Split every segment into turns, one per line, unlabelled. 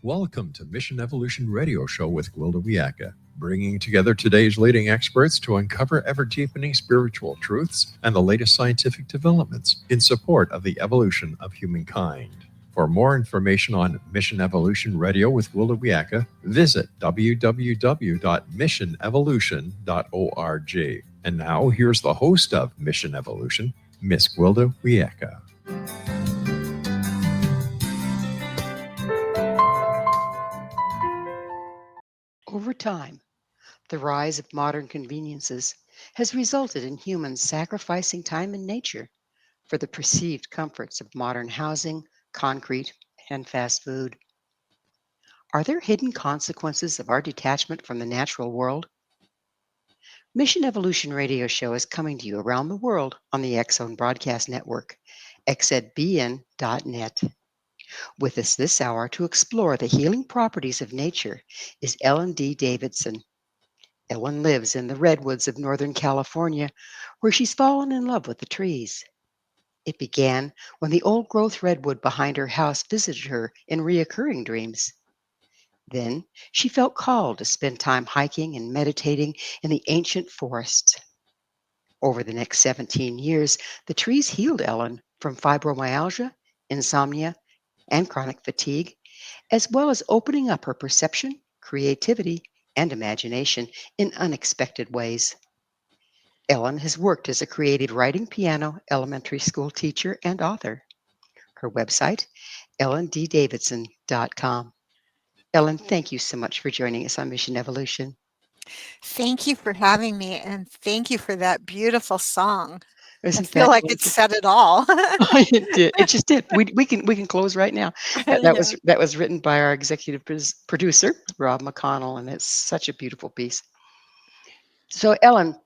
Welcome to Mission Evolution Radio Show with Gwida Wiyaka, bringing together today's leading experts to uncover ever-deepening spiritual truths and the latest scientific developments in support of the evolution of humankind. For more information on Mission Evolution Radio with Gwida Wiyaka, visit www.missionevolution.org. And now, here's the host of Mission Evolution, Miss Gwida Wiyaka.
Over time, the rise of modern conveniences has resulted in humans sacrificing time in nature for the perceived comforts of modern housing, concrete, and fast food. Are there hidden consequences of our detachment from the natural world? Mission Evolution Radio Show is coming to you around the world on the X-Zone Broadcast Network, xzbn.net. With us this hour to explore the healing properties of nature is Dee Davidson. Ellen lives in the redwoods of Northern California, where she's fallen in love with the trees. It began when the old-growth redwood behind her house visited her in reoccurring dreams. Then she felt called to spend time hiking and meditating in the ancient forests. Over the next 17 years, the trees healed Ellen from fibromyalgia, insomnia, and chronic fatigue, as well as opening up her perception, creativity, and imagination in unexpected ways. Ellen has worked as a creative writing piano, elementary school teacher, and author. Her website, ellenddavidson.com. Ellen, thank you so much for joining us on Mission Evolution.
Thank you for having me, and thank you for that beautiful song. I
Isn't
feel
that
like it
gorgeous?
said it all.
It did. It just did. We can close right now. That
Yeah.
was written by our executive producer, Rob McConnell, and it's such a beautiful piece. So, Ellen,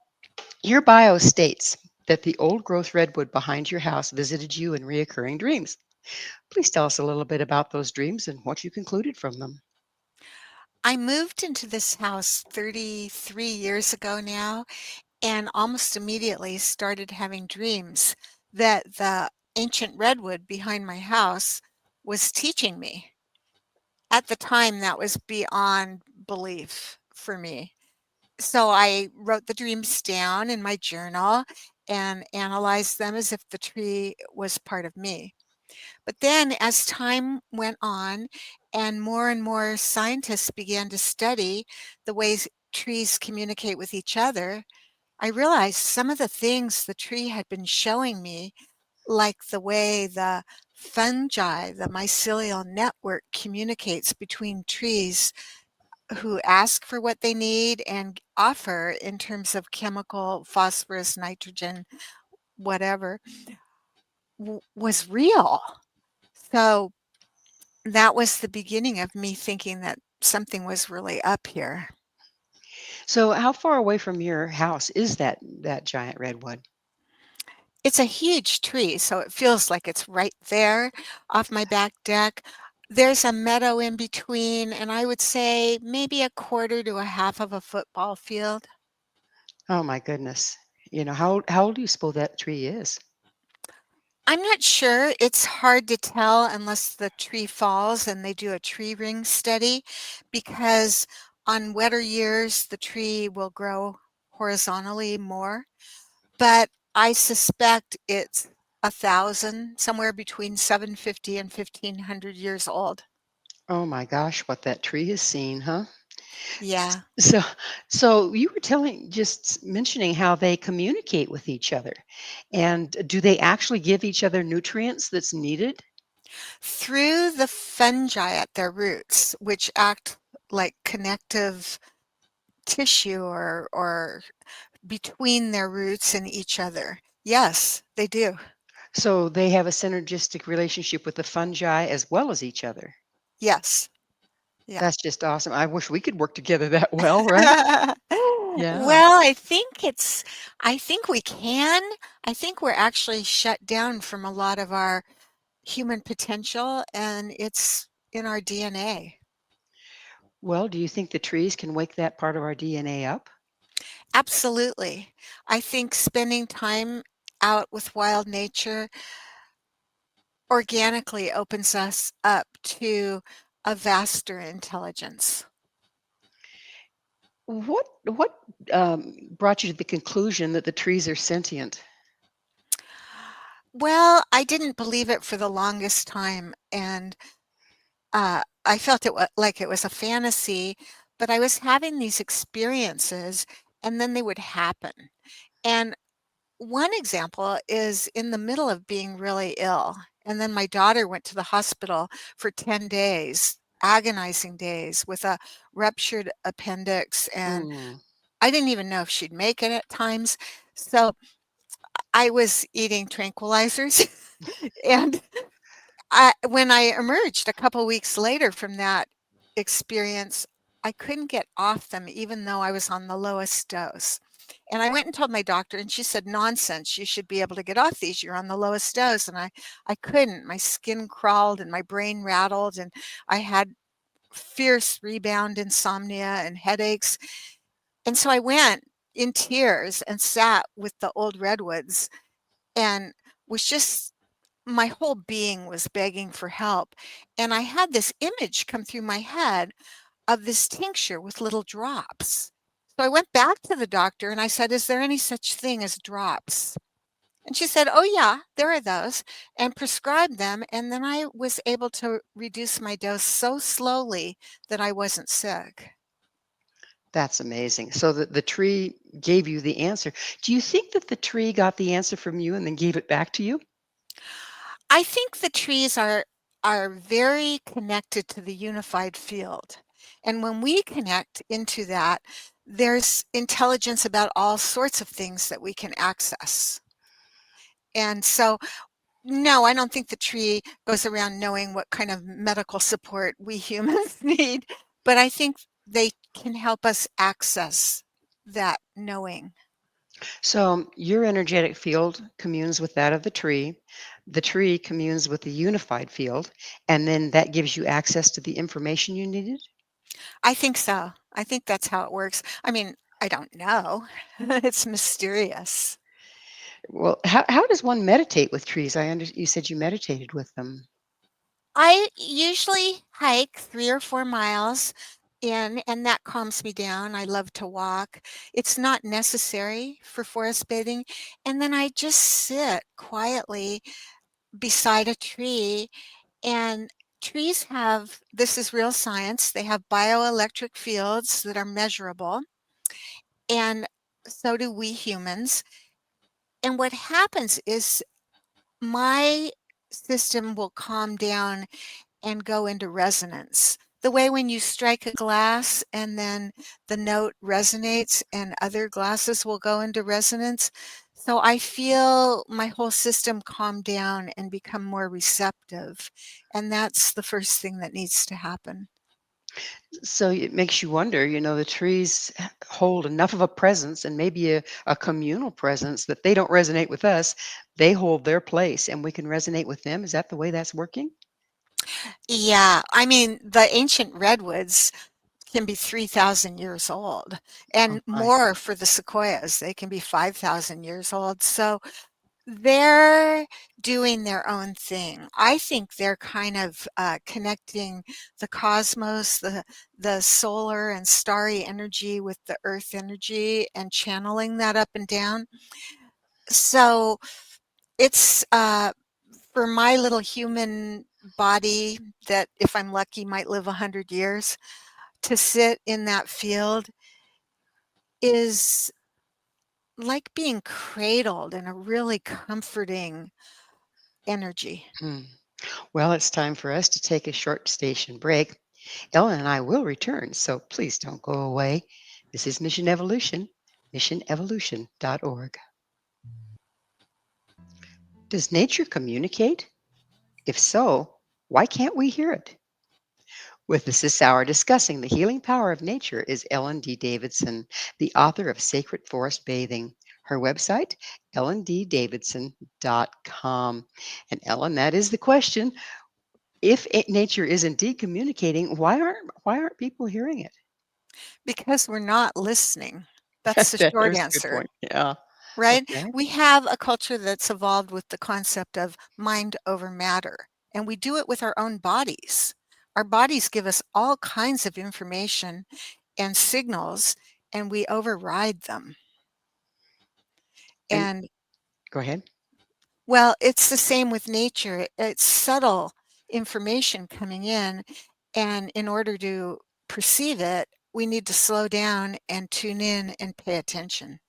your bio states that the old growth redwood behind your house visited you in reoccurring dreams. Please tell us a little bit about those dreams and what you concluded from them.
I moved into this house 33 years ago now, and almost immediately started having dreams that the ancient redwood behind my house was teaching me. At the time, that was beyond belief for me. So I wrote the dreams down in my journal and analyzed them as if the tree was part of me. But then, as time went on and more scientists began to study the ways trees communicate with each other, I realized some of the things the tree had been showing me, like the way the fungi, the mycelial network, communicates between trees who ask for what they need and offer in terms of chemical, phosphorus, nitrogen, whatever, was real. So that was the beginning of me thinking that something was really up here.
So, how far away from your house is that giant redwood?
It's a huge tree, so it feels like it's right there off my back deck. There's a meadow in between, and I would say maybe a quarter to a half of a football field.
Oh my goodness. How old do you suppose that tree is?
I'm not sure. It's hard to tell unless the tree falls and they do a tree ring study, because on wetter years, the tree will grow horizontally more. But I suspect it's 1,000, somewhere between 750 and 1,500 years old.
Oh my gosh, what that tree has seen, huh?
Yeah.
So, so you were just mentioning how they communicate with each other. And do they actually give each other nutrients that's needed?
Through the fungi at their roots, which act like connective tissue or between their roots and each other. Yes, they do.
So they have a synergistic relationship with the fungi as well as each other.
Yes. Yeah.
That's just awesome. I wish we could work together that well, right? Yeah.
Well, I think we can. I think we're actually shut down from a lot of our human potential, and it's in our DNA.
Well, do you think the trees can wake that part of our DNA up?
Absolutely. I think spending time out with wild nature organically opens us up to a vaster intelligence.
What brought you to the conclusion that the trees are sentient?
Well, I didn't believe it for the longest time, and I felt like it was a fantasy, but I was having these experiences, and then they would happen. And one example is in the middle of being really ill, and then my daughter went to the hospital for 10 days, agonizing days, with a ruptured appendix, and
Mm.
I didn't even know if she'd make it at times. So I was eating tranquilizers, and when I emerged a couple weeks later from that experience, I couldn't get off them even though I was on the lowest dose. And I went and told my doctor, and she said, "Nonsense, you should be able to get off these, you're on the lowest dose." And I couldn't. My skin crawled and my brain rattled, and I had fierce rebound insomnia and headaches. And so I went in tears and sat with the old redwoods and was just my whole being was begging for help. And I had this image come through my head of this tincture with little drops. So I went back to the doctor and I said, "Is there any such thing as drops?" And she said, "Oh, yeah, there are those," and prescribed them. And then I was able to reduce my dose so slowly that I wasn't sick.
That's amazing. So the tree gave you the answer. Do you think that the tree got the answer from you and then gave it back to you?
I think the trees are very connected to the unified field. And when we connect into that, there's intelligence about all sorts of things that we can access. And so, no, I don't think the tree goes around knowing what kind of medical support we humans need, but I think they can help us access that knowing.
So your energetic field communes with that of the tree. The tree communes with the unified field, and then that gives you access to the information you needed.
I think so. I think that's how it works. I mean, I don't know. It's mysterious.
Well, how does one meditate with trees? You said you meditated with them.
I usually hike 3 or 4 miles in, and that calms me down. I love to walk. It's not necessary for forest bathing. And then I just sit quietly beside a tree, and trees have this is real science, they have bioelectric fields that are measurable, and so do we humans. And what happens is my system will calm down and go into resonance. The way when you strike a glass and then the note resonates and other glasses will go into resonance. So I feel my whole system calm down and become more receptive. And that's the first thing that needs to happen.
So it makes you wonder, the trees hold enough of a presence and maybe a communal presence that they don't resonate with us. They hold their place and we can resonate with them. Is that the way that's working?
Yeah, I mean, the ancient redwoods can be 3,000 years old
Oh,
and
my.
more for the sequoias. They can be 5,000 years old. So they're doing their own thing. I think they're kind of connecting the cosmos, the solar and starry energy with the earth energy and channeling that up and down. So it's for my little human body that, if I'm lucky, might live 100 years, to sit in that field is like being cradled in a really comforting energy.
Hmm. Well, it's time for us to take a short station break. Ellen and I will return, so please don't go away. This is Mission Evolution, missionevolution.org. Does nature communicate? If so, why can't we hear it? With us this hour discussing the healing power of nature is Ellen D. Davidson, the author of Sacred Forest Bathing. Her website, ellenddavidson.com. And Ellen, that is the question. If nature is indeed communicating, why aren't people hearing it?
Because we're not listening. That's the short
There's a good
answer,
point. Yeah.
right?
Okay.
We have a culture that's evolved with the concept of mind over matter, and we do it with our own bodies. Our bodies give us all kinds of information and signals, and we override them.
And
And
go ahead.
well, it's the same with nature. It's subtle information coming in, and in order to perceive it, we need to slow down and tune in and pay attention.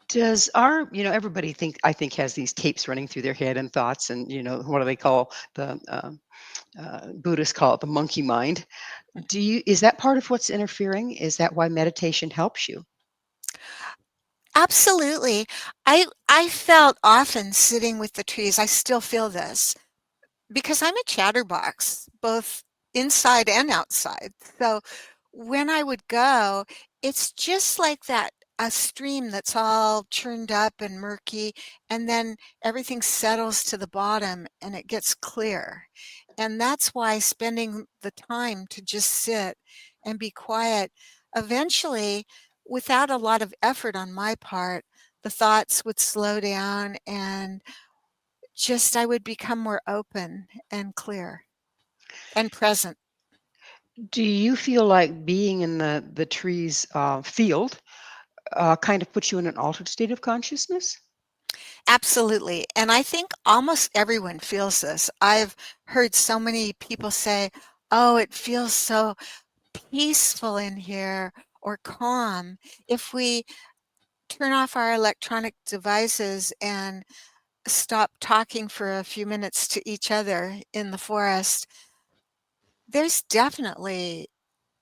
Does our, everybody I think has these tapes running through their head and thoughts, and what do they call the Buddhists call it the monkey mind? Is that part of what's interfering? Is that why meditation helps you?
Absolutely. I felt often sitting with the trees. I still feel this because I'm a chatterbox, both inside and outside. So when I would go, it's just like that a stream that's all churned up and murky, and then everything settles to the bottom and it gets clear. And that's why spending the time to just sit and be quiet, eventually, without a lot of effort on my part, the thoughts would slow down and just I would become more open and clear and present.
Do you feel like being in the trees field kind of puts you in an altered state of consciousness?
Absolutely. And I think almost everyone feels this. I've heard so many people say, "Oh, it feels so peaceful in here," or calm. If we turn off our electronic devices and stop talking for a few minutes to each other in the forest, there's definitely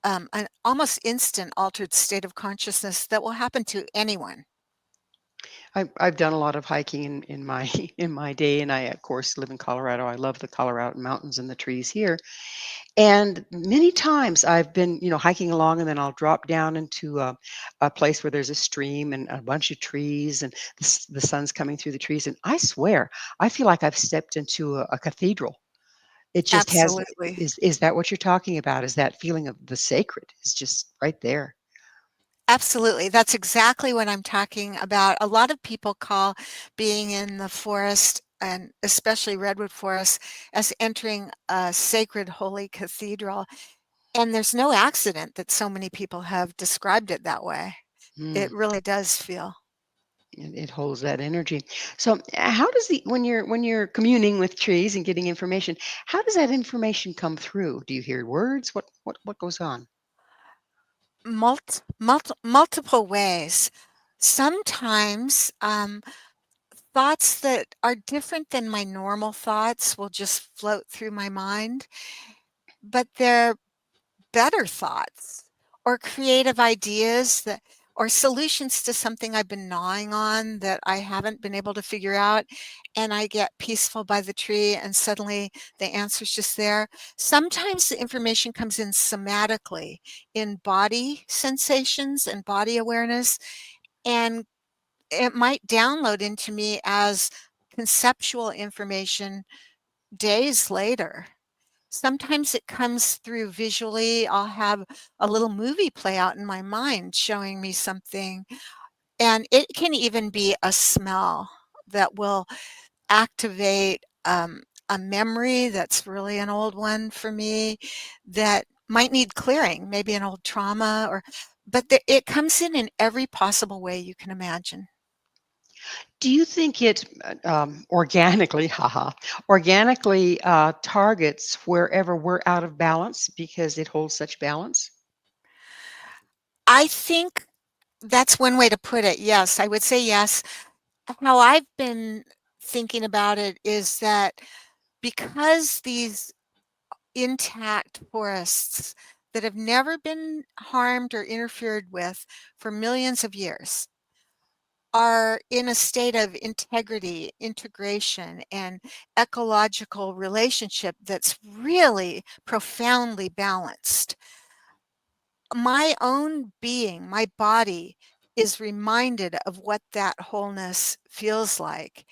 an almost instant altered state of consciousness that will happen to anyone.
I've done a lot of hiking in my in my day, and I of course live in Colorado. I love the Colorado mountains and the trees here. And many times I've been, hiking along, and then I'll drop down into a place where there's a stream and a bunch of trees, and the sun's coming through the trees. And I swear, I feel like I've stepped into a cathedral. It just has.
Absolutely.
Is that what you're talking about? Is that feeling of the sacred is just right there?
Absolutely. That's exactly what I'm talking about. A lot of people call being in the forest, and especially redwood forests, as entering a sacred holy cathedral. And there's no accident that so many people have described it that way.
Mm,
It really does feel.
it holds that energy. So, how does the when you're communing with trees and getting information, how does that information come through? Do you hear words? What goes on?
Multiple ways. Sometimes thoughts that are different than my normal thoughts will just float through my mind, but they're better thoughts or creative ideas that or solutions to something I've been gnawing on that I haven't been able to figure out, and I get peaceful by the tree and suddenly the answer's just there. Sometimes the information comes in somatically in body sensations and body awareness, and it might download into me as conceptual information days later. Sometimes it comes through visually. I'll have a little movie play out in my mind showing me something, and it can even be a smell that will activate, a memory that's really an old one for me that might need clearing, maybe an old trauma or but it comes in every possible way you can imagine.
Do you think it organically, haha, organically targets wherever we're out of balance because it holds such balance?
I think that's one way to put it, yes, I would say yes. How I've been thinking about it is that because these intact forests that have never been harmed or interfered with for millions of years are in a state of integrity, integration, and ecological relationship that's really profoundly balanced. My own being, my body is reminded of what that wholeness feels like.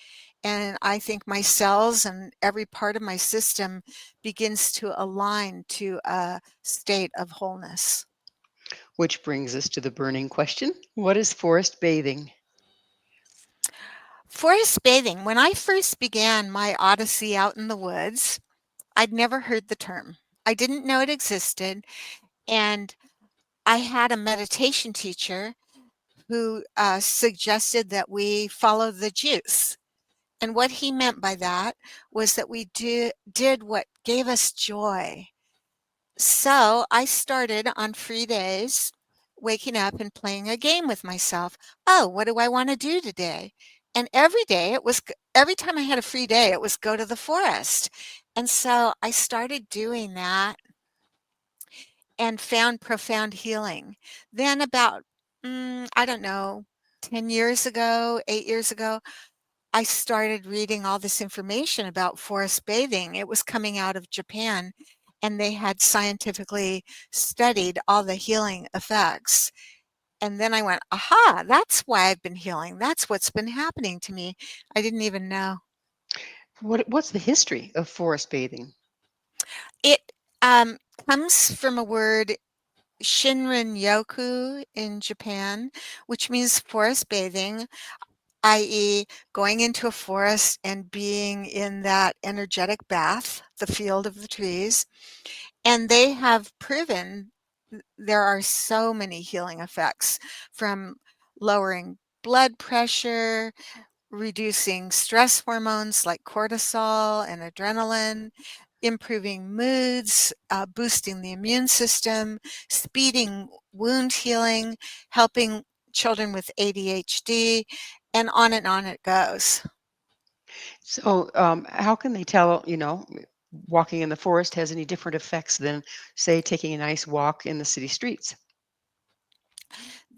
And I think my cells and every part of my system begins to align to a state of wholeness.
Which brings us to the burning question. What is forest bathing?
Forest bathing, when I first began my odyssey out in the woods, I'd never heard the term. I didn't know it existed, and I had a meditation teacher who suggested that we follow the juice. And what he meant by that was that we did what gave us joy. So I started on free days waking up and playing a game with myself. Oh, what do I want to do today? And every day every time I had a free day, it was go to the forest. And so I started doing that and found profound healing. Then about, I don't know, 10 years ago, 8 years ago, I started reading all this information about forest bathing. It was coming out of Japan, and they had scientifically studied all the healing effects. And then I went, aha, that's why I've been healing. That's what's been happening to me. I didn't even know.
What's the history of forest bathing?
It um, comes from a word Shinrin-yoku in Japan, which means forest bathing, i.e., going into a forest and being in that energetic bath, the field of the trees. And they have proven there are so many healing effects from lowering blood pressure, reducing stress hormones like cortisol and adrenaline, improving moods, boosting the immune system, speeding wound healing, helping children with ADHD, and on it goes.
So, how can they tell, walking in the forest has any different effects than, say, taking a nice walk in the city streets?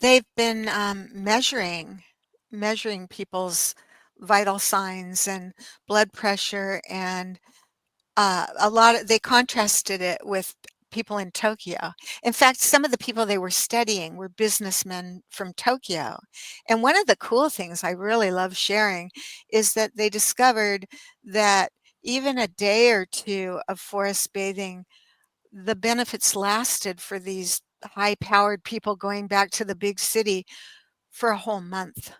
They've been measuring people's vital signs and blood pressure, and they contrasted it with people in Tokyo. In fact, some of the people they were studying were businessmen from Tokyo. And one of the cool things I really love sharing is that they discovered that even a day or two of forest bathing, the benefits lasted for these high-powered people going back to the big city for a whole month.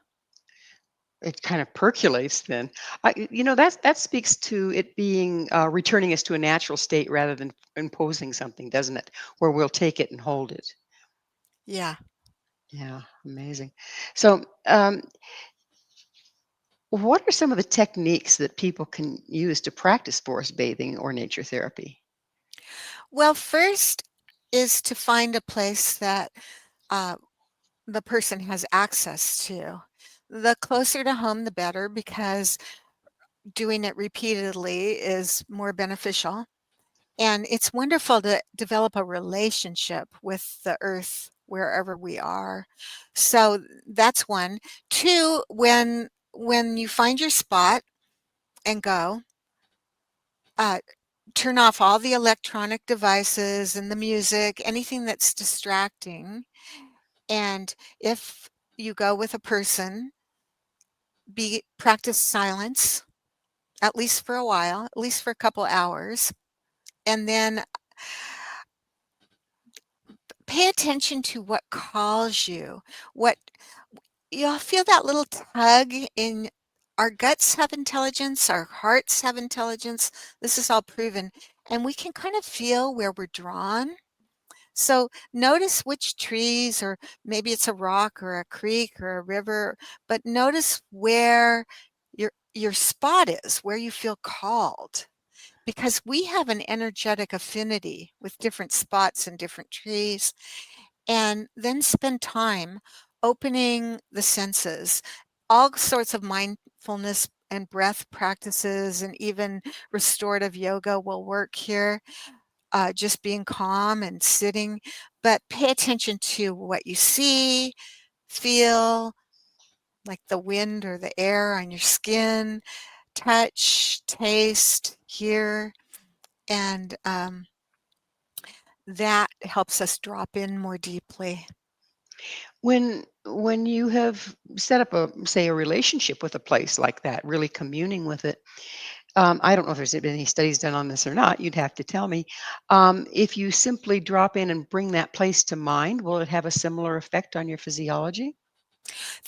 It kind of percolates then. That speaks to it being returning us to a natural state rather than imposing something, doesn't it? Where we'll take it and hold it.
Yeah.
Yeah, amazing. So, what are some of the techniques that people can use to practice forest bathing or nature therapy?
Well, first is to find a place that uh, the person has access to. The closer to home, the better, because doing it repeatedly is more beneficial. And it's wonderful to develop a relationship with the earth wherever we are. So that's one. Two, when you find your spot and go, uh, turn off all the electronic devices and the music, anything that's distracting. And if you go with a person, practice silence, at least for a while, at least for a couple hours, and then pay attention to what calls you. What you'll feel that little tug in our guts have intelligence, our hearts have intelligence. This is all proven, and we can kind of feel where we're drawn. So notice which trees, or maybe it's a rock or a creek or a river, but notice where your spot is, where you feel called. Because we have an energetic affinity with different spots and different trees, and then spend time opening the senses. All sorts of mindfulness and breath practices and even restorative yoga will work here, just being calm and sitting, but pay attention to what you see, feel, like the wind or the air on your skin, touch, taste, hear, and that helps us drop in more deeply.
When you have set up say, a relationship with a place like that, really communing with it, I don't know if there's been any studies done on this or not. You'd have to tell me. If you simply drop in and bring that place to mind, will it have a similar effect on your physiology?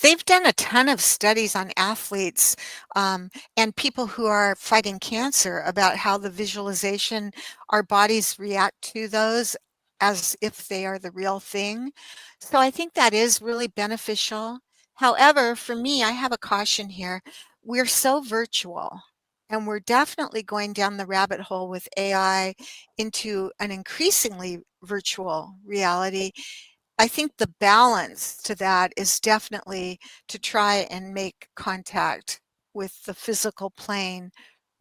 They've done a ton of studies on athletes, and people who are fighting cancer about how the visualization our bodies react to those as if they are the real thing. So I think that is really beneficial. However, for me, I have a caution here. We're so virtual, and we're definitely going down the rabbit hole with AI into an increasingly virtual reality. I think the balance to that is definitely to try and make contact with the physical plane,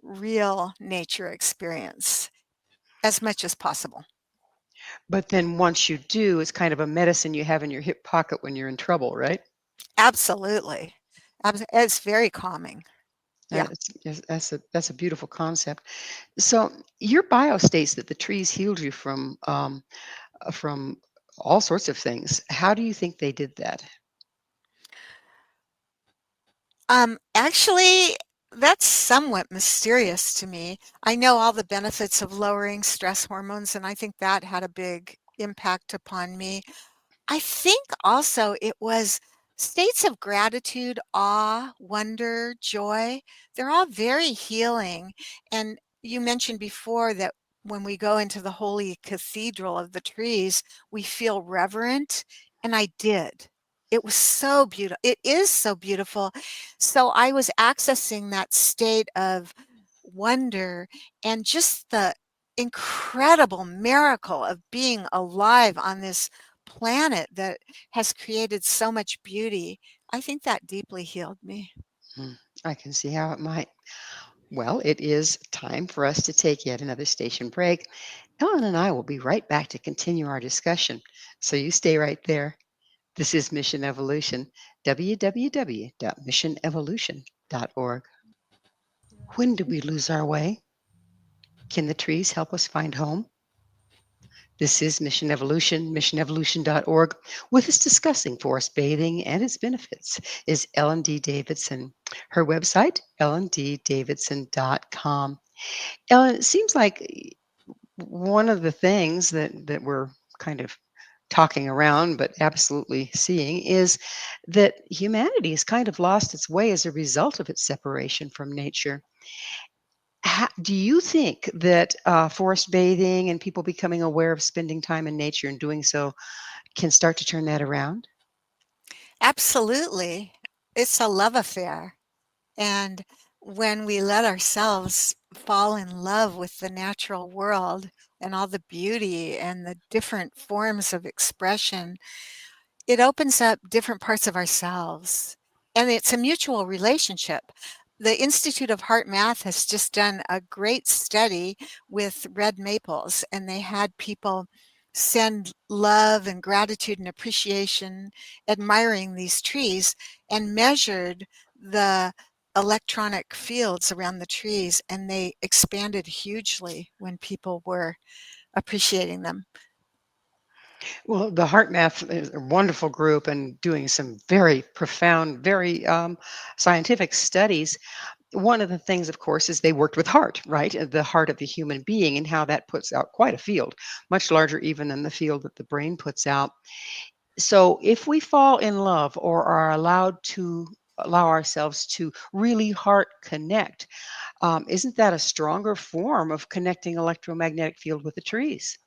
real nature experience as much as possible.
But then once you do, it's kind of a medicine you have in your hip pocket when you're in trouble, right?
Absolutely. It's very calming. Yeah.
That's a beautiful concept. So your bio states that the trees healed you from all sorts of things. How do you think they did that?
Actually, that's somewhat mysterious to me. I know all the benefits of lowering stress hormones, and I think that had a big impact upon me. I think also it was states of gratitude, awe, wonder, joy. They're all very healing. And you mentioned before that when we go into the holy cathedral of the trees, we feel reverent. And I did. It was so beautiful. It is so beautiful. So I was accessing that state of wonder and just the incredible miracle of being alive on this planet that has created so much beauty. I think that deeply healed me.
Mm, I can see how it might. Well, it is time for us to take yet another station break. Ellen and I will be right back to continue our discussion. So you stay right there. This is Mission Evolution, www.missionevolution.org. When do we lose our way? Can the trees help us find home? This is Mission Evolution, missionevolution.org. With us discussing forest bathing and its benefits is Ellen D. Davidson. Her website, ellenddavidson.com. Ellen, it seems like one of the things that we're kind of talking around but absolutely seeing is that humanity has kind of lost its way as a result of its separation from nature. Do you think that forest bathing and people becoming aware of spending time in nature and doing so can start to turn that around?
Absolutely. It's a love affair. And when we let ourselves fall in love with the natural world and all the beauty and the different forms of expression, it opens up different parts of ourselves, and it's a mutual relationship. The Institute of Heart Math has just done a great study with red maples, and they had people send love and gratitude and appreciation, admiring these trees, and measured the electronic fields around the trees, and they expanded hugely when people were appreciating them.
Well, the Heart Math is a wonderful group and doing some very profound, very scientific studies. One of the things, of course, is they worked with heart, right? The heart of the human being and how that puts out quite a field, much larger even than the field that the brain puts out. So if we fall in love or are allowed to allow ourselves to really heart connect, isn't that a stronger form of connecting electromagnetic field with the trees?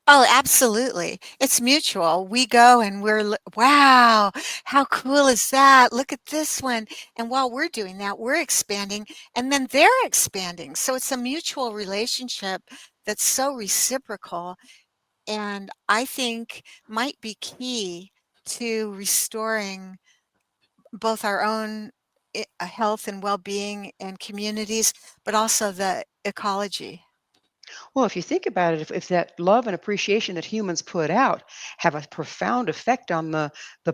Oh, absolutely. It's mutual. We go and wow, how cool is that? Look at this one. And while we're doing that, we're expanding and then they're expanding. So it's a mutual relationship that's so reciprocal and I think might be key to restoring both our own health and well-being and communities, but also the ecology.
Well, if you think about it, if that love and appreciation that humans put out have a profound effect on the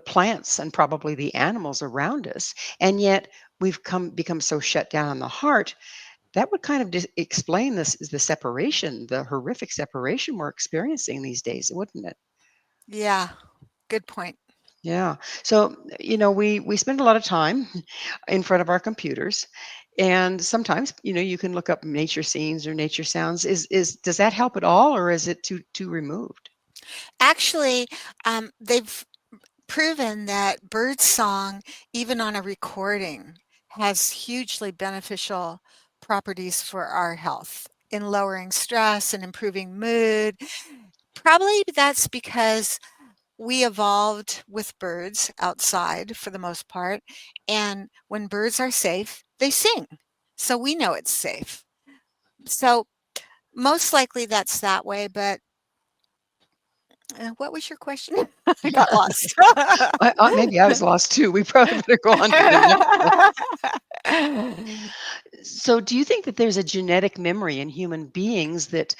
plants and probably the animals around us, and yet we've become so shut down on the heart, that would kind of explain this is the separation, the horrific separation we're experiencing these days, wouldn't it?
Yeah, good point.
Yeah. So, we spend a lot of time in front of our computers, and sometimes, you can look up nature scenes or nature sounds. Is does that help at all, or is it too removed?
Actually, they've proven that bird song, even on a recording, has hugely beneficial properties for our health in lowering stress and improving mood. Probably that's because we evolved with birds outside for the most part, and when birds are safe, they sing. So we know it's safe. So most likely that's that way, but what was your question? I got lost.
Maybe I was lost too. We probably better go on to the next one. So, do you think that there's a genetic memory in human beings that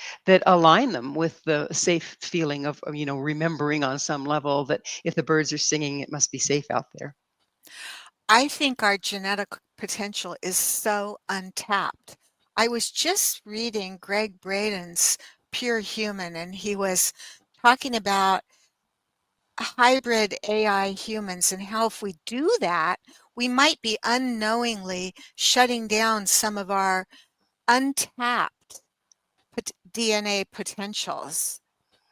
align them with the safe feeling of remembering on some level that if the birds are singing, it must be safe out there?
I think our genetic potential is so untapped. I was just reading Greg Braden's Pure Human, and he was talking about hybrid AI humans and how if we do that, we might be unknowingly shutting down some of our untapped DNA potentials.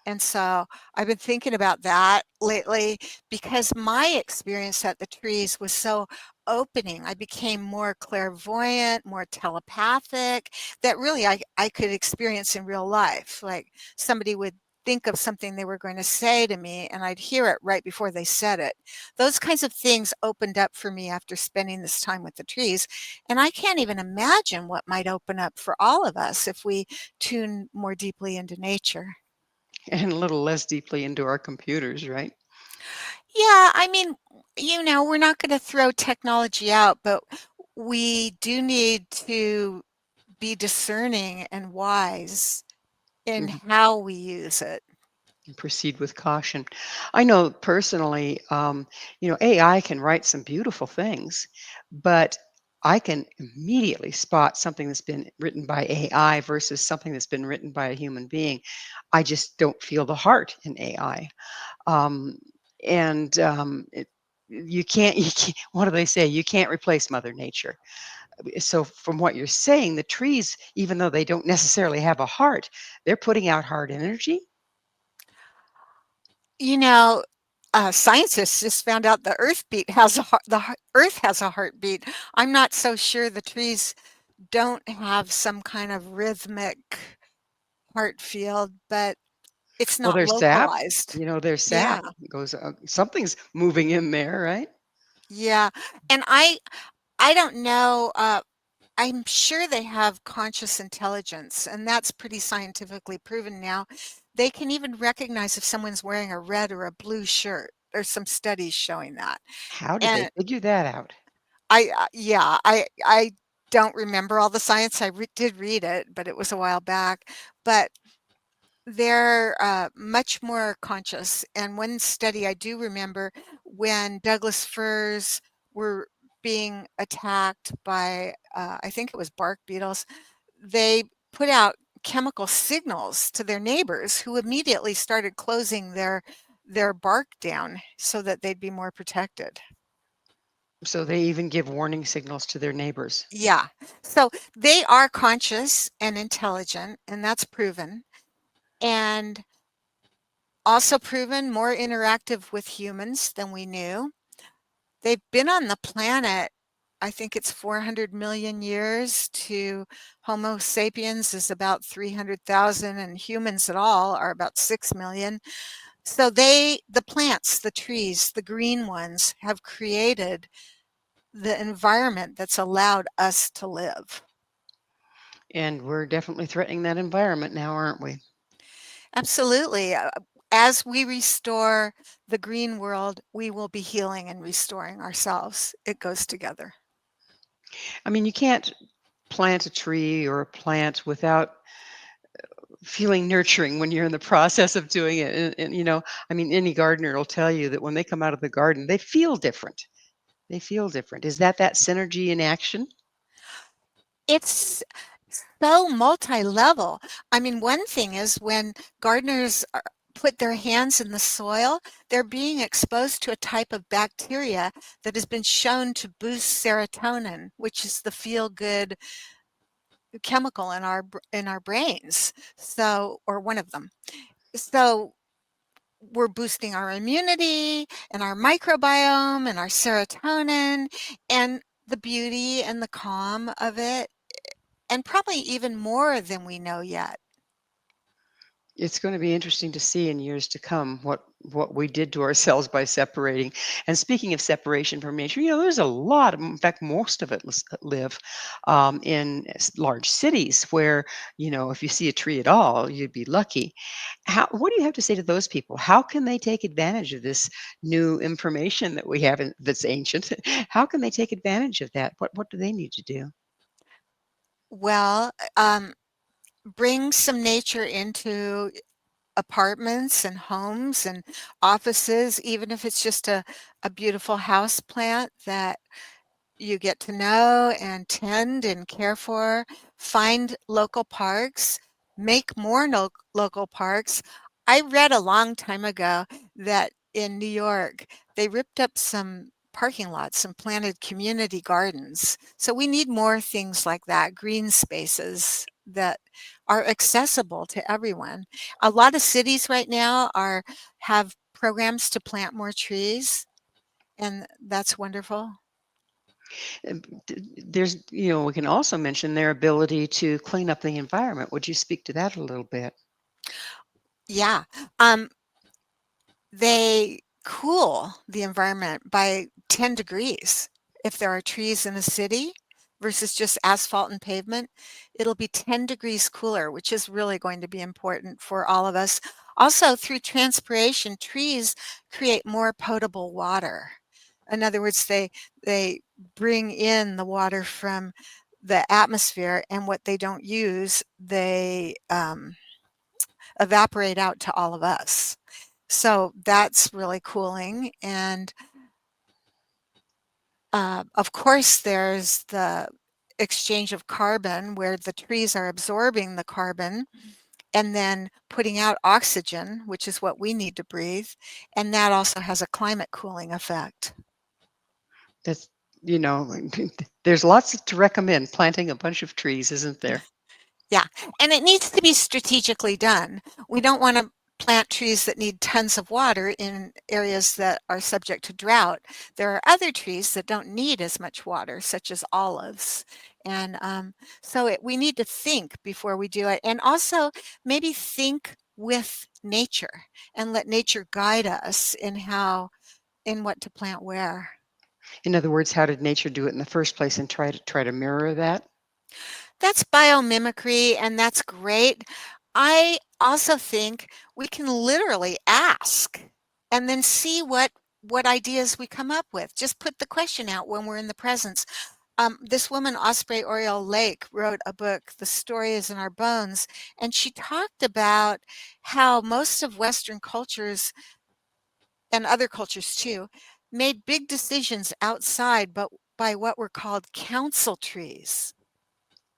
And so I've been thinking about that lately because my experience at the trees was so opening. I became more clairvoyant, more telepathic, that really I could experience in real life. Like somebody would think of something they were going to say to me and I'd hear it right before they said it. Those kinds of things opened up for me after spending this time with the trees. And I can't even imagine what might open up for all of us if we tune more deeply into nature.
And a little less deeply into our computers, right?
Yeah, I mean, we're not going to throw technology out, but we do need to be discerning and wise in
Mhm.
how we use it.
And proceed with caution. I know personally, AI can write some beautiful things, but I can immediately spot something that's been written by AI versus something that's been written by a human being. I just don't feel the heart in AI. Um, and you can't. What do they say? You can't replace Mother Nature. So, from what you're saying, the trees, even though they don't necessarily have a heart, they're putting out heart energy.
You know, Scientists just found out the Earth has a heartbeat. I'm not so sure the trees don't have some kind of rhythmic heart field, but it's
Well,
not
there's sap.
localized.
There's
Yeah,
sap. Goes something's moving in there, right?
yeah, and I don't know. I'm sure they have conscious intelligence, and that's pretty scientifically proven now. They can even recognize if someone's wearing a red or a blue shirt. There's some studies showing that.
How did they
And
figure that out?
yeah, I don't remember all the science. Did read it, but it was a while back. But they're much more conscious. And one study I do remember when Douglas firs were being attacked by, I think it was bark beetles, they put out chemical signals to their neighbors who immediately started closing their bark down so that they'd be more protected.
So they even give warning signals to their neighbors.
Yeah. So they are conscious and intelligent, and that's proven. And also proven more interactive with humans than we knew. They've been on the planet, I think it's 400 million years to Homo sapiens is about 300,000 and humans at all are about 6 million. So the plants, the trees, the green ones have created the environment that's allowed us to live.
And we're definitely threatening that environment now, aren't we?
Absolutely. As we restore the green world, we will be healing and restoring ourselves. It goes together.
I mean, you can't plant a tree or a plant without feeling nurturing when you're in the process of doing it. I mean, any gardener will tell you that when they come out of the garden, they feel different. They feel different. Is that synergy in action?
It's so multi-level. I mean, one thing is when gardeners put their hands in the soil, they're being exposed to a type of bacteria that has been shown to boost serotonin, which is the feel-good chemical in our brains. So, or one of them. So we're boosting our immunity and our microbiome and our serotonin and the beauty and the calm of it, and probably even more than we know yet.
It's going to be interesting to see in years to come what we did to ourselves by separating. And speaking of separation from nature, there's a lot of, in fact, most of it live in large cities where, if you see a tree at all, you'd be lucky. What do you have to say to those people? How can they take advantage of this new information that we have that's ancient? How can they take advantage of that? What do they need to do?
Well, bring some nature into apartments and homes and offices, even if it's just a beautiful house plant that you get to know and tend and care for. Find local parks, make more local parks. I read a long time ago that in New York, they ripped up some parking lots and planted community gardens. So we need more things like that, green spaces that are accessible to everyone. A lot of cities right now have programs to plant more trees, and that's wonderful.
We can also mention their ability to clean up the environment. Would you speak to that a little bit?
Yeah. Um, they cool the environment by 10 degrees. If there are trees in a city versus just asphalt and pavement, it'll be 10 degrees cooler, which is really going to be important for all of us. Also, through transpiration, trees create more potable water. In other words, they bring in the water from the atmosphere, and what they don't use, they evaporate out to all of us. So that's really cooling. And of course, there's the exchange of carbon where the trees are absorbing the carbon and then putting out oxygen, which is what we need to breathe. And that also has a climate cooling effect.
That's, you know, there's lots to recommend planting a bunch of trees, isn't there?
Yeah, and it needs to be strategically done. We don't want to plant trees that need tons of water in areas that are subject to drought. There are other trees that don't need as much water, such as olives. And we need to think before we do it. And also maybe think with nature and let nature guide us in what to plant where.
In other words, how did nature do it in the first place and try to mirror that?
That's biomimicry, and that's great. I also think we can literally ask and then see what ideas we come up with. Just put the question out when we're in the presence. This woman, Osprey Oriole Lake, wrote a book, The Story is in Our Bones, and she talked about how most of Western cultures and other cultures too made big decisions outside, but by what were called council trees.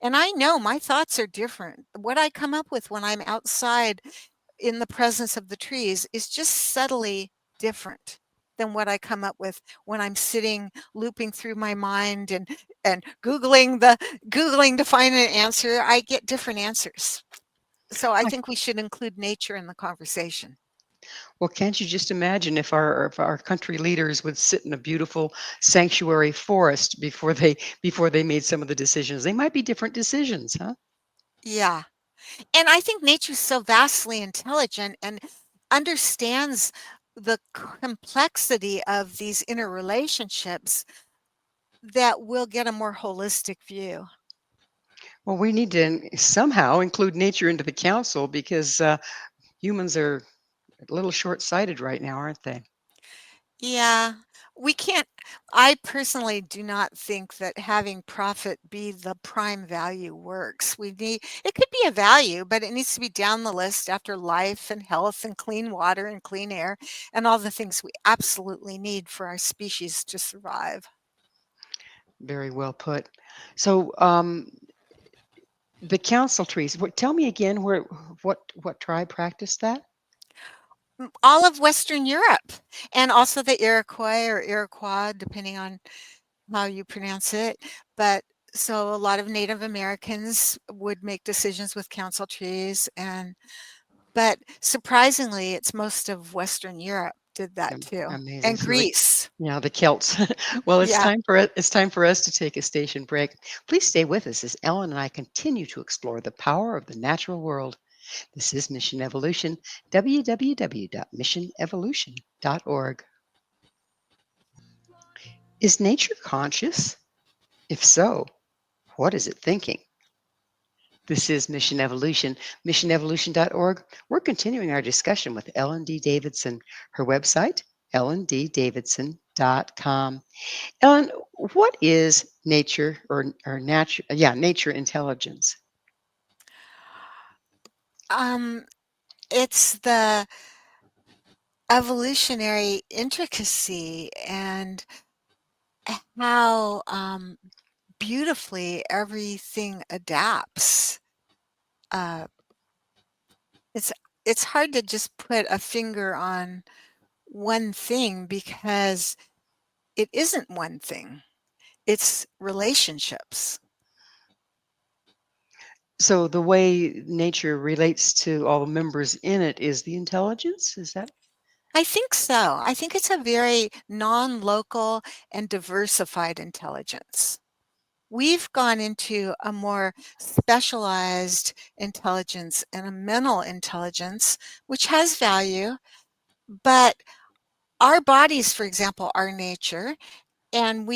And I know my thoughts are different. What I come up with when I'm outside in the presence of the trees is just subtly different than what I come up with when I'm sitting looping through my mind and googling to find an answer. I get different answers. So I
I
think we should include nature in the conversation.
Well, can't you just imagine if our country leaders would sit in a beautiful sanctuary forest before they made some of the decisions? They might be different decisions, huh?
Yeah. And I think nature's so vastly intelligent and understands the complexity of these interrelationships that we'll get a more holistic view.
Well, we need to somehow include nature into the council because humans are a little short-sighted right now, aren't they?
Yeah, we can't. I personally do not think that having profit be the prime value works. It could be a value, but it needs to be down the list after life and health and clean water and clean air and all the things we absolutely need for our species to survive.
Very well put. So, the council trees. Tell me again what tribe practiced that?
All of Western Europe and also the Iroquois or Iroquois, depending on how you pronounce it. But so a lot of Native Americans would make decisions with council trees, and but surprisingly, it's most of Western Europe did that too,
Amazing.
and
So the
Greece.
Yeah, the Celts. Well,
Yeah.
it's time for us to take a station break. Please stay with us as Ellen and I continue to explore the power of the natural world. This is Mission Evolution, www.missionevolution.org. Is nature conscious? If so, what is it thinking? This is Mission Evolution, missionevolution.org. We're continuing our discussion with Ellen D. Davidson. Her website, ellenddavidson.com. Ellen, what is nature intelligence?
Um, it's the evolutionary intricacy and how beautifully everything adapts. Uh, it's it's hard to just put a finger on one thing because it isn't one thing. It's relationships.
So the way nature relates to all the members in it is the intelligence? Is that
I think so. I think it's a very non-local and diversified intelligence. We've gone into a more specialized intelligence and a mental intelligence, which has value, but our bodies, for example, are nature, and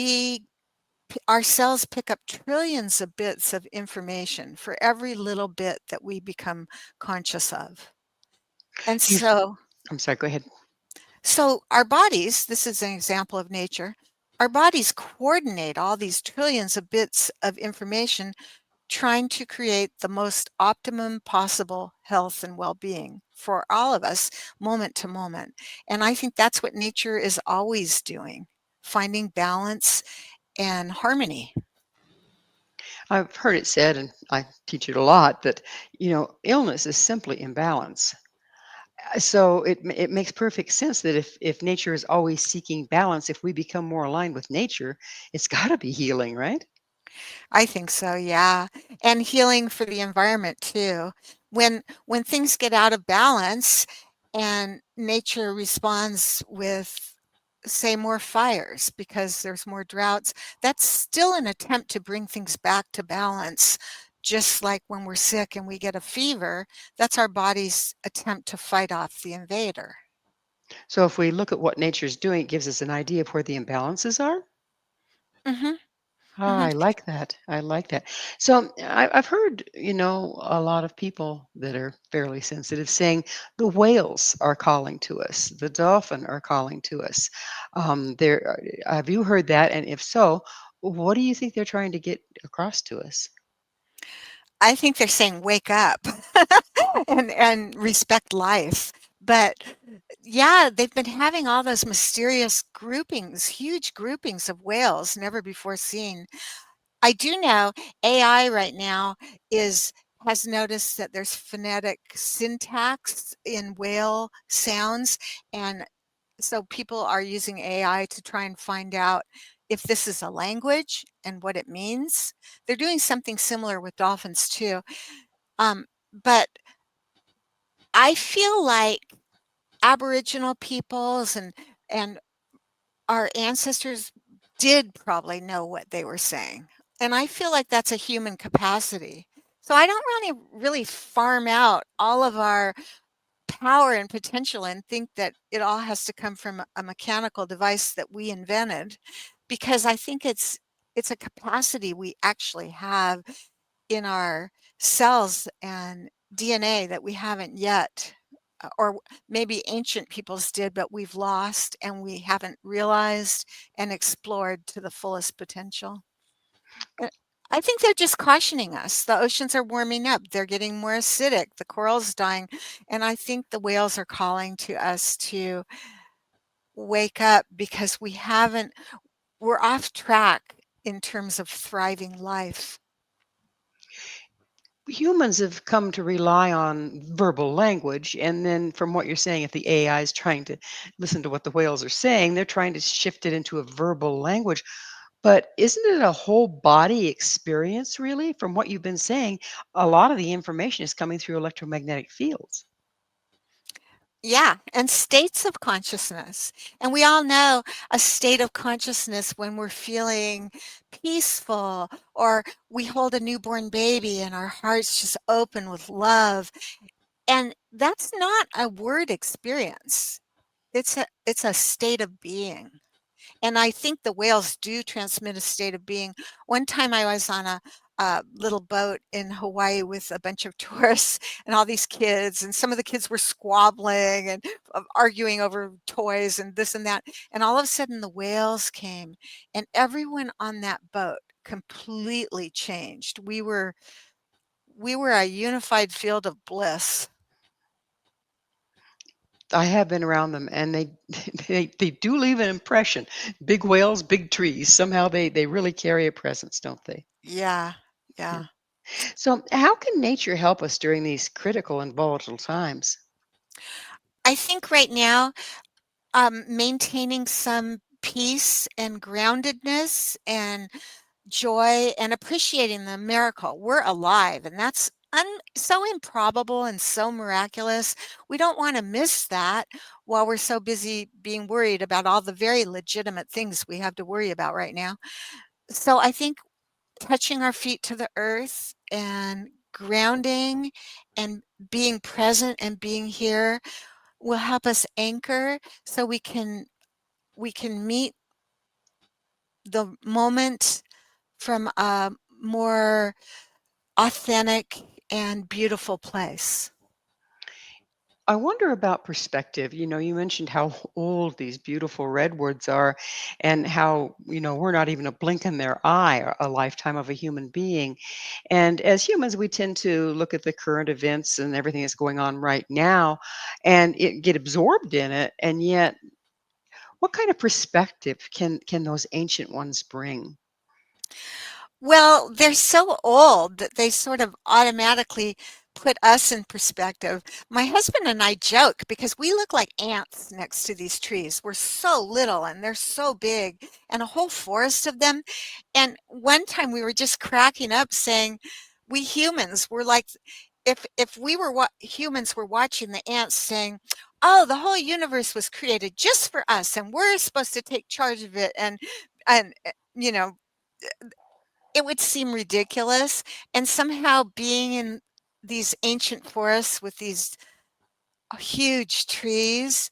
our cells pick up trillions of bits of information for every little bit that we become conscious of. And
do you
so
I'm sorry, go ahead.
So our bodies, this is an example of nature, our bodies coordinate all these trillions of bits of information trying to create the most optimum possible health and well-being for all of us moment to moment. And I think that's what nature is always doing, finding balance and harmony.
I've heard it said, and I teach it a lot, that illness is simply imbalance. So it makes perfect sense that if nature is always seeking balance, if we become more aligned with nature, it's got to be healing, right?
I think so, yeah. And healing for the environment too. When things get out of balance and nature responds with, say, more fires because there's more droughts, that's still an attempt to bring things back to balance. Just like when we're sick and we get a fever, that's our body's attempt to fight off the invader.
So if we look at what nature's doing, it gives us an idea of where the imbalances are.
Mhm,
Ah,
mhm.
I like that. I like that. So I've heard, a lot of people that are fairly sensitive saying the whales are calling to us, the dolphin are calling to us. Have you heard that? And if so, what do you think they're trying to get across to us?
I think they're saying wake up and respect life. But yeah, they've been having all those mysterious groupings, huge groupings of whales never before seen. I do know AI right now is has noticed that there's phonetic syntax in whale sounds, and so people are using AI to try and find out if this is a language and what it means. They're doing something similar with dolphins too. But I feel like Aboriginal peoples and our ancestors did probably know what they were saying. And I feel like that's a human capacity. So I don't really farm out all of our power and potential and think that it all has to come from a mechanical device that we invented, because I think it's a capacity we actually have in our cells and DNA that we haven't yet, or maybe ancient peoples did, but we've lost and we haven't realized and explored to the fullest potential. Uh, I think they're just cautioning us. The oceans are warming up, they're getting more acidic, the corals dying, and I think the whales are calling to us to wake up because we're off track in terms of thriving life.
Humans have come to rely on verbal language, and then from what you're saying, if the AI is trying to listen to what the whales are saying, they're trying to shift it into a verbal language. But isn't it a whole body experience, really? From what you've been saying, a lot of the information is coming through electromagnetic fields.
Yeah, and states of consciousness. And we all know a state of consciousness when we're feeling peaceful, or we hold a newborn baby and our hearts just open with love. And that's not a word experience. It's a state of being. And I think the whales do transmit a state of being. One time I was on a little boat in Hawaii with a bunch of tourists and all these kids, and some of the kids were squabbling and arguing over toys and this and that. And all of a sudden the whales came, and everyone on that boat completely changed. We were a unified field of bliss.
I have been around them, and they they do leave an impression. Big whales, big trees. Somehow they really carry a presence, don't they?
Yeah,
Yeah.
yeah.
So, how can nature help us during these critical and volatile times?
I think right now, maintaining some peace and groundedness and joy and appreciating the miracle. We're alive, and that's so improbable and so miraculous. We don't want to miss that while we're so busy being worried about all the very legitimate things we have to worry about right now. So I think touching our feet to the earth and grounding and being present and being here will help us anchor so we can meet the moment from a more authentic and beautiful place.
I wonder about perspective. You mentioned how old these beautiful redwoods are, and how, we're not even a blink in their eye, a lifetime of a human being. And as humans, we tend to look at the current events and everything that's going on right now and get absorbed in it. And yet, what kind of perspective can those ancient ones bring?
Well, they're so old that they sort of automatically put us in perspective. My husband and I joke because we look like ants next to these trees. We're so little and they're so big, and a whole forest of them. And one time we were just cracking up saying, we humans were like, if we were what humans were watching the ants saying, oh, the whole universe was created just for us and we're supposed to take charge of it, and you know it would seem ridiculous, and somehow being in these ancient forests with these huge trees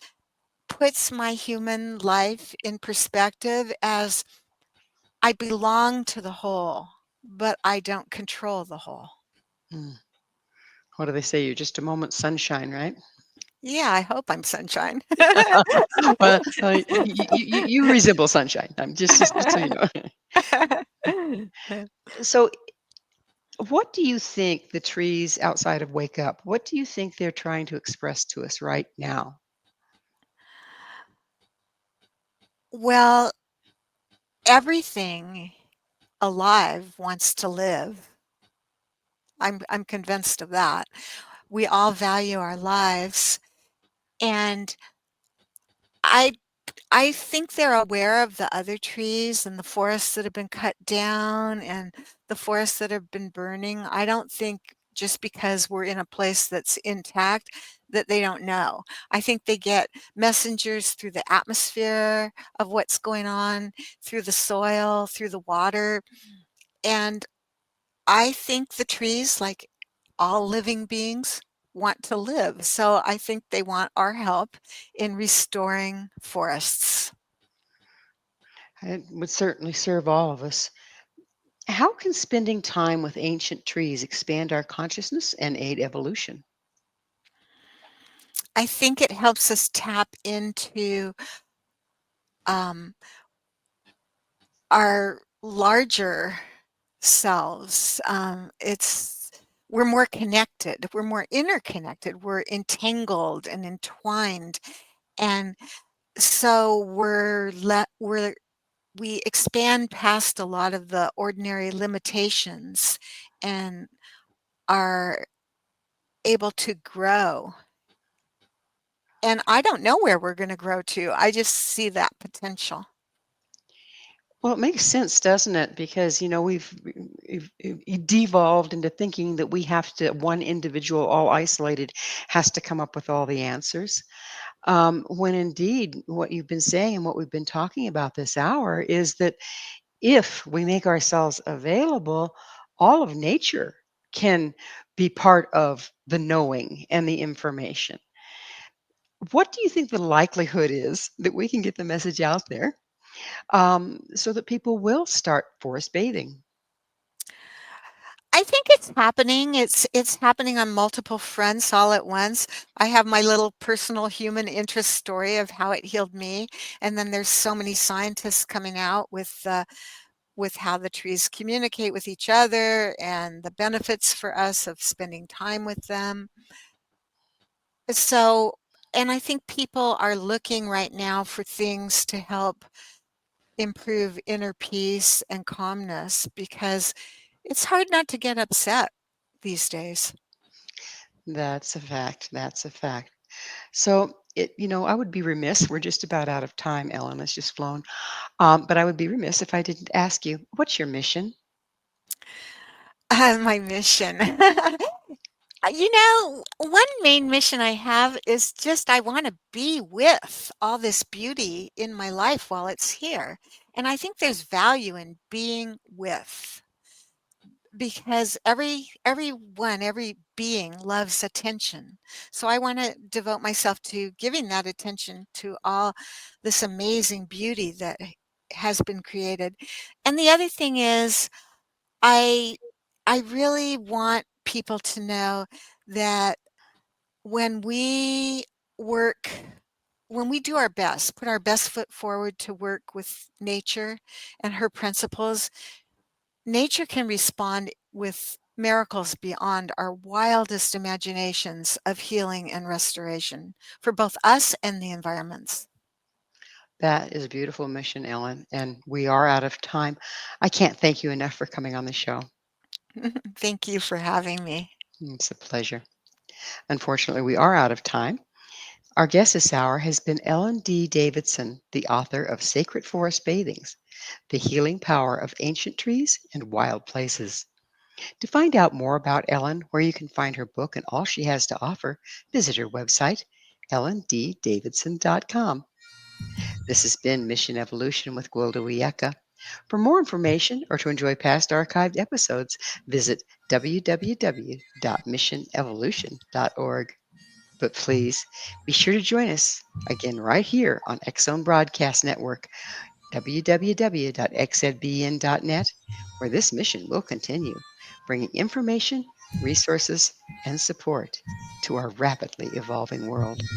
puts my human life in perspective as I belong to the whole, but I don't control the whole.
Mm. What do they say? You're just a moment's sunshine, right?
Yeah, I hope I'm sunshine.
Well, you resemble sunshine. I'm just so you know. So, what do you think the trees outside of Wake Up? What do you think they're trying to express to us right now?
Well, everything alive wants to live. I'm convinced of that. We all value our lives, and I I think they're aware of the other trees and the forests that have been cut down and the forests that have been burning. I don't think just because we're in a place that's intact that they don't know. I think they get messengers through the atmosphere of what's going on, through the soil, through the water. And I think the trees, like all living beings, want to live. So I think they want our help in restoring forests.
It would certainly serve all of us. How can spending time with ancient trees expand our consciousness and aid evolution?
I think it helps us tap into um, our larger selves. We're more connected, we're more interconnected, we're entangled and entwined, and so we expand past a lot of the ordinary limitations and are able to grow. And I don't know where we're going to grow to. I just see that potential.
Well, it makes sense, doesn't it? Because, we've devolved into thinking that we have to, one individual, all isolated, has to come up with all the answers. When indeed, what you've been saying and what we've been talking about this hour is that if we make ourselves available, all of nature can be part of the knowing and the information. What do you think the likelihood is that we can get the message out there so that people will start forest bathing?
I think it's happening. It's happening on multiple fronts all at once. I have my little personal human interest story of how it healed me, and then there's so many scientists coming out with how the trees communicate with each other and the benefits for us of spending time with them. So, and I think people are looking right now for things to help improve inner peace and calmness because it's hard not to get upset these days.
That's a fact. That's a fact. So, I would be remiss. We're just about out of time, Ellen. It's just flown. But I would be remiss if I didn't ask you, what's your mission?
My mission. One main mission I have is just I want to be with all this beauty in my life while it's here. And I think there's value in being with because every being loves attention. So I want to devote myself to giving that attention to all this amazing beauty that has been created. And the other thing is I I really want people to know that when we work when we do our best, put our best foot forward to work with nature and her principles, nature can respond with miracles beyond our wildest imaginations of healing and restoration for both us and the environments.
That is a beautiful mission, Ellen. And we are out of time. I can't thank you enough for coming on the show.
Thank you for having me.
It's a pleasure. Unfortunately, we are out of time. Our guest this hour has been Ellen D. Davidson, the author of Sacred Forest Bathings, The Healing Power of Ancient Trees and Wild Places. To find out more about Ellen, where you can find her book and all she has to offer, visit her website, ellenddavidson.com. This has been Mission Evolution with Gwilda Wiyaka. For more information or to enjoy past archived episodes, visit www.missionevolution.org. But please be sure to join us again right here on X Zone Broadcast Network, www.xzbn.net, where this mission will continue, bringing information, resources, and support to our rapidly evolving world.